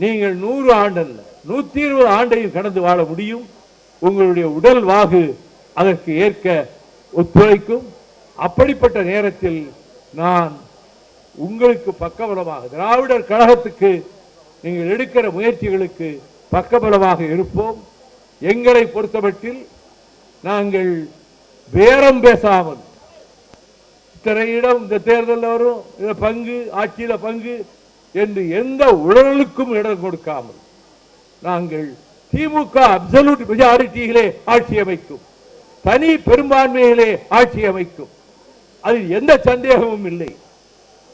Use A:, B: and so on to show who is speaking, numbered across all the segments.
A: நீங்கள் 100 ஆண்டு அல்ல 120 ஆண்டையும் கடந்து வாழ முடியும். உங்களுடைய உடல் வாகு அதற்கு ஏற்க ஒத்துழைக்கும். அப்படிப்பட்ட நேரத்தில் நான் உங்களுக்கு பக்கபலமாக, திராவிடர் கழகத்துக்கு நீங்கள் எடுக்கிற முயற்சிகளுக்கு பக்கபலமாக இருப்போம். எங்களை பொறுத்தமட்டில் நாங்கள் பேரம் பேசாமல், இத்தனை இடம் இந்த தேர்தலில் வரும், இதில் பங்கு, ஆட்சியில் பங்கு என்று எந்த உளறலுக்கும் இடம் கொடுக்காமல் நாங்கள் திமுக அப்சல்யூட் மெஜாரிட்டியிலே ஆட்சி அமைக்கும், தனி பெரும்பான்மையிலே ஆட்சி அமைக்கும். அதில் எந்த சந்தேகமும் இல்லை.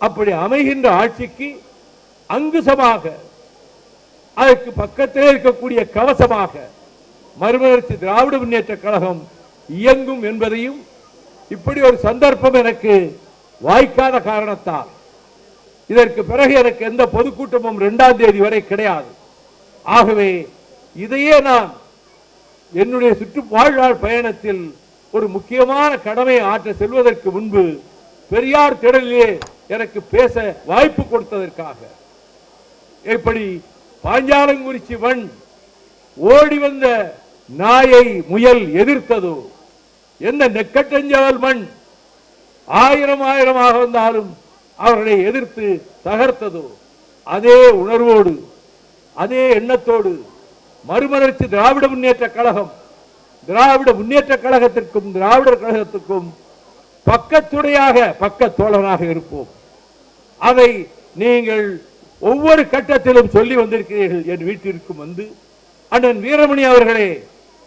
A: அப்படி அமைகின்ற ஆட்சிக்கு அங்குசமாக, அதற்கு பக்கத்திலே இருக்கக்கூடிய கவசமாக மறுமலர்ச்சி திராவிட முன்னேற்ற கழகம் இயங்கும் என்பதையும், இப்படி ஒரு சந்தர்ப்பம் எனக்கு வாய்க்காத காரணத்தால் இதற்கு பிறகு எனக்கு எந்த பொதுக்கூட்டமும் 2ஆம் தேதி வரை கிடையாது. ஆகவே இதையே நான் என்னுடைய வாழ்நாள் பயணத்தில் ஒரு முக்கியமான கடமையை ஆற்ற செல்வதற்கு முன்பு பெரியார் திடலிலே எனக்கு பேச வாய்ப்பு கொடுத்ததற்காக, எப்படி பாஞ்சாலங்குறிச்சி மண் ஓடி வந்த நாயை முயல் எதிர்த்ததோ, எந்த நெக்கட்டஞ்சாவல் மண் ஆயிரமாக வந்தாலும் அவர்களை எதிர்த்து தகர்த்ததோ, அதே உணர்வோடு அதே எண்ணத்தோடு மறுமலர்ச்சி திராவிட முன்னேற்ற கழகம், திராவிட முன்னேற்ற கழகத்திற்கும் திராவிடர் கழகத்துக்கும் பக்கத்துடையாக பக்க தோழனாக இருப்போம். அதை நீங்கள் ஒவ்வொரு கட்டத்திலும் சொல்லி வந்திருக்கிறீர்கள். என் வீட்டிற்கு வந்து அண்ணன் வீரமணி அவர்களே,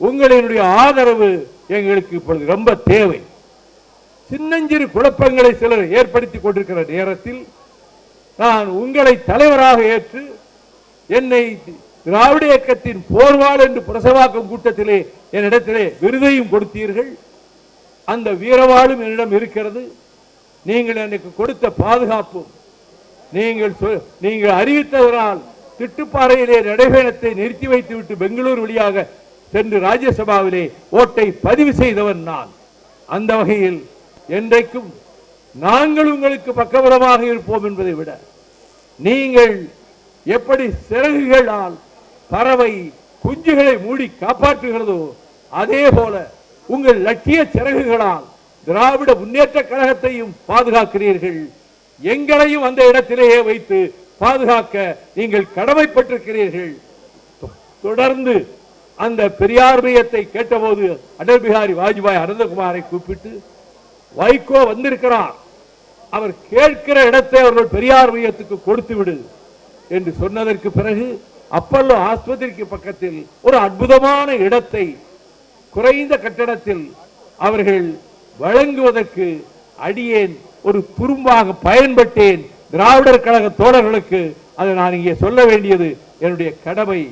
A: உங்களுடைய ஆதரவு எங்களுக்கு இப்பொழுது ரொம்ப தேவை. சின்னஞ்சிறு குழப்பங்களை சிலர் ஏற்படுத்திக் கொண்டிருக்கிற நேரத்தில் நான் உங்களை தலைவராக ஏற்று என்னை திராவிட இயக்கத்தின் போர்வாள் என்று பிரசவாக்கும் கூட்டத்திலே என்னிடத்திலே விருதையும் கொடுத்தீர்கள். அந்த வீரவாளும் என்னிடம் இருக்கிறது. நீங்கள் எனக்கு கொடுத்த பாதுகாப்பும், நீங்கள் அறிவித்ததனால் திட்டுப்பாறையிலே நடைபயணத்தை நிறுத்தி வைத்துவிட்டு பெங்களூர் வழியாக சென்று ராஜ்யசபாவிலே ஓட்டை பதிவு செய்தவன் நான். அந்த வகையில் என்றைக்கும் நாங்கள் உங்களுக்கு பக்கபலமாக இருப்போம் என்பதை விட, நீங்கள் எப்படி சிறகுகளால் பறவை குஞ்சுகளை மூடி காப்பாற்றுகிறதோ அதே போல உங்கள் லட்சிய சிறகுகளால் திராவிட முன்னேற்ற கழகத்தையும் பாதுகாக்கிறீர்கள். எங்களையும் அந்த இடத்திலேயே வைத்து பாதுகாக்க நீங்கள் கடமைப்பட்டிருக்கிறீர்கள். தொடர்ந்து அந்த பெரியார் மையத்தை கேட்டபோது அடல் பிகாரி வாஜ்பாய் அனந்தகுமாரை கூப்பிட்டு, வைகோ வந்திருக்கிறார், அவர் கேட்கிற இடத்தை அவர்கள் பெரியார் மையத்துக்கு கொடுத்து விடு என்று சொன்னதற்கு பிறகு அப்பல்லோ ஆஸ்பத்திரிக்கு பக்கத்தில் ஒரு அற்புதமான இடத்தை குறைந்த கட்டணத்தில் அவர்கள் வழங்குவதற்கு அடியேன் ஒரு துரும்பாக பயன்பட்டேன். திராவிடர் கழக தோழர்களுக்கு அதை நான் இங்கே சொல்ல வேண்டியது என்னுடைய கடமை.